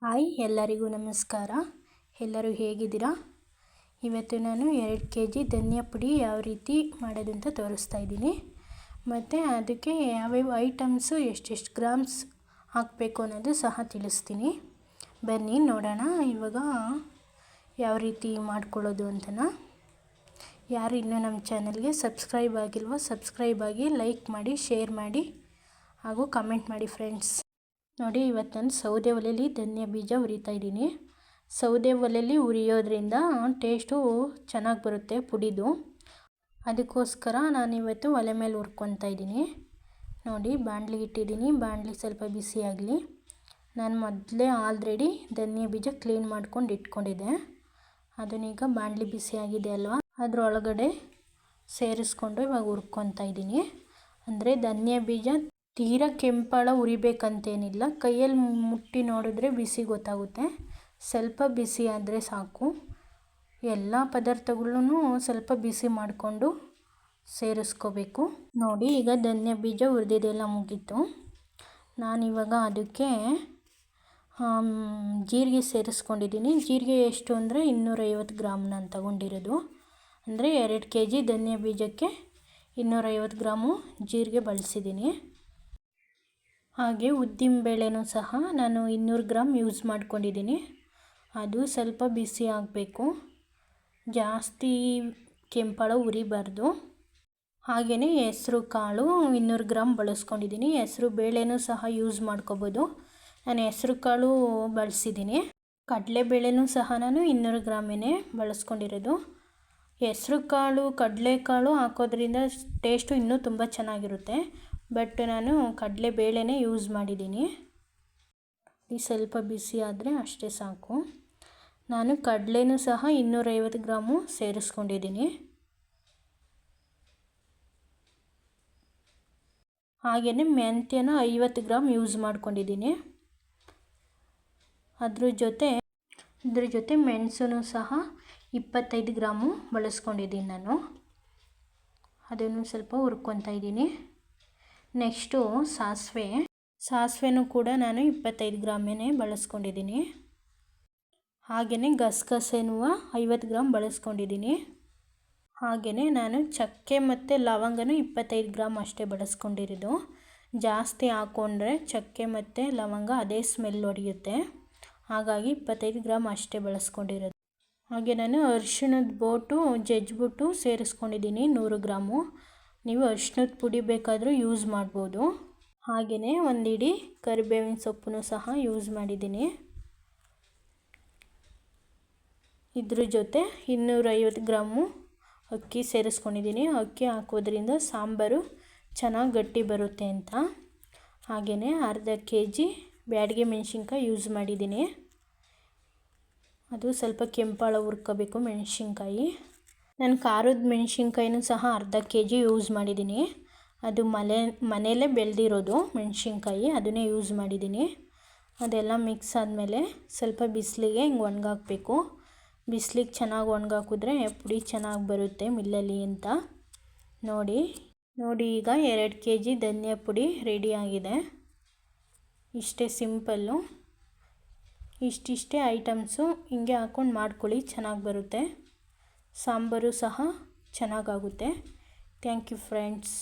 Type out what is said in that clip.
Hi ಎಲ್ಲರಿಗೂ ನಮಸ್ಕಾರ. ಎಲ್ಲರೂ ಹೇಗಿದ್ದೀರಾ? ಇವತ್ತು ನಾನು 2 kg ಧನಿಯಾ ಪುಡಿ ಯಾವ ರೀತಿ ಮಾಡೋದು ಅಂತ ತೋರಿಸ್ತಾ ಇದ್ದೀನಿ. ಮತ್ತು ಅದಕ್ಕೆ ಯಾವ್ಯಾವ ಐಟಮ್ಸು ಎಷ್ಟೆಷ್ಟು ಗ್ರಾಮ್ಸ್ ಹಾಕಬೇಕು ಅನ್ನೋದು ಸಹ ತಿಳಿಸ್ತೀನಿ. ಬನ್ನಿ ನೋಡೋಣ ಇವಾಗ ಯಾವ ರೀತಿ ಮಾಡ್ಕೊಳ್ಳೋದು ಅಂತನ. ಯಾರು ಇನ್ನೂ ನಮ್ಮ ಚಾನಲ್ಗೆ ಸಬ್ಸ್ಕ್ರೈಬ್ ಆಗಿಲ್ವೋ ಸಬ್ಸ್ಕ್ರೈಬ್ ಆಗಿ, ಲೈಕ್ ಮಾಡಿ, ಶೇರ್ ಮಾಡಿ ಹಾಗೂ ಕಮೆಂಟ್ ಮಾಡಿ ಫ್ರೆಂಡ್ಸ್. ನೋಡಿ, ಇವತ್ತು ನಾನು ಸೌದೆ ಒಲೆಯಲ್ಲಿ ಧನಿಯಾ ಬೀಜ ಹುರಿತಾ ಇದ್ದೀನಿ. ಸೌದೆ ಒಲೆಯಲ್ಲಿ ಹುರಿಯೋದ್ರಿಂದ ಟೇಸ್ಟು ಚೆನ್ನಾಗಿ ಬರುತ್ತೆ ಪುಡಿದು. ಅದಕ್ಕೋಸ್ಕರ ನಾನಿವತ್ತು ಒಲೆ ಮೇಲೆ ಹುರ್ಕೊತಾ ಇದ್ದೀನಿ. ನೋಡಿ, ಬಾಣಲಿ ಇಟ್ಟಿದ್ದೀನಿ. ಬಾಣಲಿ ಸ್ವಲ್ಪ ಬಿಸಿ ಆಗಲಿ. ನಾನು ಮೊದಲೇ ಆಲ್ರೆಡಿ ಧನಿಯಾ ಬೀಜ ಕ್ಲೀನ್ ಮಾಡ್ಕೊಂಡು ಇಟ್ಕೊಂಡಿದ್ದೆ. ಅದನ್ನೀಗ ಬಾಣಲಿ ಬಿಸಿ ಆಗಿದೆ ಅಲ್ವಾ, ಅದರೊಳಗಡೆ ಸೇರಿಸ್ಕೊಂಡು ಇವಾಗ ಹುರ್ಕೊತಾ ಇದ್ದೀನಿ. ಅಂದರೆ ಧನಿಯಾ ಬೀಜ ತೀರಾ ಕೆಂಪಾಳ ಹುರಿಬೇಕಂತೇನಿಲ್ಲ. ಕೈಯಲ್ಲಿ ಮುಟ್ಟಿ ನೋಡಿದ್ರೆ ಬಿಸಿ ಗೊತ್ತಾಗುತ್ತೆ. ಸ್ವಲ್ಪ ಬಿಸಿ ಆದರೆ ಸಾಕು. ಎಲ್ಲ ಪದಾರ್ಥಗಳನ್ನೂ ಸ್ವಲ್ಪ ಬಿಸಿ ಮಾಡಿಕೊಂಡು ಸೇರಿಸ್ಕೋಬೇಕು. ನೋಡಿ, ಈಗ ಧನಿಯಾ ಬೀಜ ಹುರಿದಿದ್ದೆಲ್ಲ ಮುಗೀತು. ನಾನಿವಾಗ ಅದಕ್ಕೆ ಜೀರಿಗೆ ಸೇರಿಸ್ಕೊಂಡಿದ್ದೀನಿ. ಜೀರಿಗೆ ಎಷ್ಟು ಅಂದರೆ 250 ಗ್ರಾಮ್ ನಾನು ತಗೊಂಡಿರೋದು. ಅಂದರೆ 2 kg ಧನಿಯಾ ಬೀಜಕ್ಕೆ 250 ಗ್ರಾಮು ಜೀರಿಗೆ ಬಳಸಿದ್ದೀನಿ. ಹಾಗೆ ಉದ್ದಿನಬೇಳೆನೂ ಸಹ ನಾನು 200 ಗ್ರಾಮ್ ಯೂಸ್ ಮಾಡ್ಕೊಂಡಿದ್ದೀನಿ. ಅದು ಸ್ವಲ್ಪ ಬಿಸಿ ಆಗಬೇಕು, ಜಾಸ್ತಿ ಕೆಂಪಾಳ ಹುರಿಬಾರ್ದು. ಹಾಗೆಯೇ ಹೆಸರು ಕಾಳು 200 ಗ್ರಾಮ್ ಬಳಸ್ಕೊಂಡಿದ್ದೀನಿ. ಹೆಸರು ಬೇಳೆನೂ ಸಹ ಯೂಸ್ ಮಾಡ್ಕೋಬೋದು. ನಾನು ಹೆಸರು ಕಾಳು ಬಳಸಿದ್ದೀನಿ. ಕಡಲೆಬೇಳೆನೂ ಸಹ ನಾನು 200 ಗ್ರಾಮೇ ಬಳಸ್ಕೊಂಡಿರೋದು. ಹೆಸರು ಕಾಳು, ಕಡಲೆಕಾಳು ಹಾಕೋದ್ರಿಂದ ಟೇಸ್ಟು ಇನ್ನೂ ತುಂಬ ಚೆನ್ನಾಗಿರುತ್ತೆ. ಬಟ್ ನಾನು ಕಡಲೆಬೇಳೆನೇ ಯೂಸ್ ಮಾಡಿದ್ದೀನಿ. ಸ್ವಲ್ಪ ಬಿಸಿ ಆದರೆ ಅಷ್ಟೇ ಸಾಕು. ನಾನು ಕಡಲೆನೂ ಸಹ 250 ಗ್ರಾಮು ಸೇರಿಸ್ಕೊಂಡಿದ್ದೀನಿ. ಹಾಗೆಯೇ ಮೆಂತ್ಯನ 50 ಗ್ರಾಮ್ ಯೂಸ್ ಮಾಡ್ಕೊಂಡಿದ್ದೀನಿ. ಅದ್ರ ಜೊತೆ ಮೆಣಸನ್ನು ಸಹ 25 ಗ್ರಾಮು ಬಳಸ್ಕೊಂಡಿದ್ದೀನಿ ನಾನು. ಅದನ್ನು ಸ್ವಲ್ಪ ಹುರ್ಕೊತಾ ಇದ್ದೀನಿ. ನೆಕ್ಸ್ಟು ಸಾಸಿವೆನೂ ಕೂಡ ನಾನು 25 ಗ್ರಾಮೇ ಬಳಸ್ಕೊಂಡಿದ್ದೀನಿ. ಹಾಗೆಯೇ ಗಸಗಸೆನೂ 50 ಗ್ರಾಮ್ ಬಳಸ್ಕೊಂಡಿದ್ದೀನಿ. ಹಾಗೆಯೇ ನಾನು ಚಕ್ಕೆ ಮತ್ತು ಲವಂಗನೂ 25 ಗ್ರಾಮ್ ಅಷ್ಟೇ ಬಳಸ್ಕೊಂಡಿರೋದು. ಜಾಸ್ತಿ ಹಾಕ್ಕೊಂಡ್ರೆ ಚಕ್ಕೆ ಮತ್ತು ಲವಂಗ ಅದೇ ಸ್ಮೆಲ್ ಹೊಡೆಯುತ್ತೆ. ಹಾಗಾಗಿ 25 ಗ್ರಾಮ್ ಅಷ್ಟೇ ಬಳಸ್ಕೊಂಡಿರೋದು. ಹಾಗೆ ನಾನು ಅರಿಶಿಣದ ಬೋಟು ಜಜ್ಜಿಬಿಟ್ಟು ಸೇರಿಸ್ಕೊಂಡಿದ್ದೀನಿ 100 ಗ್ರಾಮು. ನೀವು ಅರಿಶಿಣದ ಪುಡಿ ಬೇಕಾದರೂ ಯೂಸ್ ಮಾಡ್ಬೋದು. ಹಾಗೆಯೇ ಒಂದು ಹಿಡಿ ಕರಿಬೇವಿನ ಸೊಪ್ಪನ್ನು ಸಹ ಯೂಸ್ ಮಾಡಿದ್ದೀನಿ. ಇದ್ರ ಜೊತೆ 250 ಗ್ರಾಮು ಅಕ್ಕಿ ಸೇರಿಸ್ಕೊಂಡಿದ್ದೀನಿ. ಅಕ್ಕಿ ಹಾಕೋದ್ರಿಂದ ಸಾಂಬಾರು ಚೆನ್ನಾಗಿ ಗಟ್ಟಿ ಬರುತ್ತೆ ಅಂತ. ಹಾಗೆಯೇ ಅರ್ಧ kg ಬ್ಯಾಡಗಿ ಮೆಣಸಿನ್ಕಾಯಿ ಯೂಸ್ ಮಾಡಿದ್ದೀನಿ. ಅದು ಸ್ವಲ್ಪ ಕೆಂಪಾಳ ಹುರ್ಕೋಬೇಕು ಮೆಣಸಿನ್ಕಾಯಿ. ನಾನು ಖಾರದ ಮೆಣಸಿನ್ಕಾಯಿನೂ ಸಹ ಅರ್ಧ kg ಯೂಸ್ ಮಾಡಿದ್ದೀನಿ. ಅದು ಮನೆಯಲ್ಲೇ ಬೆಳೆದಿರೋದು ಮೆಣಸಿನ್ಕಾಯಿ, ಅದನ್ನೇ ಯೂಸ್ ಮಾಡಿದ್ದೀನಿ. ಅದೆಲ್ಲ ಮಿಕ್ಸ್ ಆದಮೇಲೆ ಸ್ವಲ್ಪ ಬಿಸಿಲಿಗೆ ಹಿಂಗೆ ಒಣಗಾಕಬೇಕು. ಬಿಸಿಲಿಗೆ ಚೆನ್ನಾಗಿ ಒಣಗಾಕಿದ್ರೆ ಪುಡಿ ಚೆನ್ನಾಗಿ ಬರುತ್ತೆ ಮಿಲ್ಲಲ್ಲಿ ಅಂತ. ನೋಡಿ ಈಗ 2 kg ಧನಿಯಾ ಪುಡಿ ರೆಡಿಯಾಗಿದೆ. ಇಷ್ಟೇ ಸಿಂಪಲ್ಲು. ಇಷ್ಟಿಷ್ಟೇ ಐಟಮ್ಸು ಹಿಂಗೆ ಹಾಕ್ಕೊಂಡು ಮಾಡ್ಕೊಳ್ಳಿ, ಚೆನ್ನಾಗಿ ಬರುತ್ತೆ. ಸಾಂಬಾರು ಸಹ ಚೆನ್ನಾಗಾಗುತ್ತೆ. Thank you friends.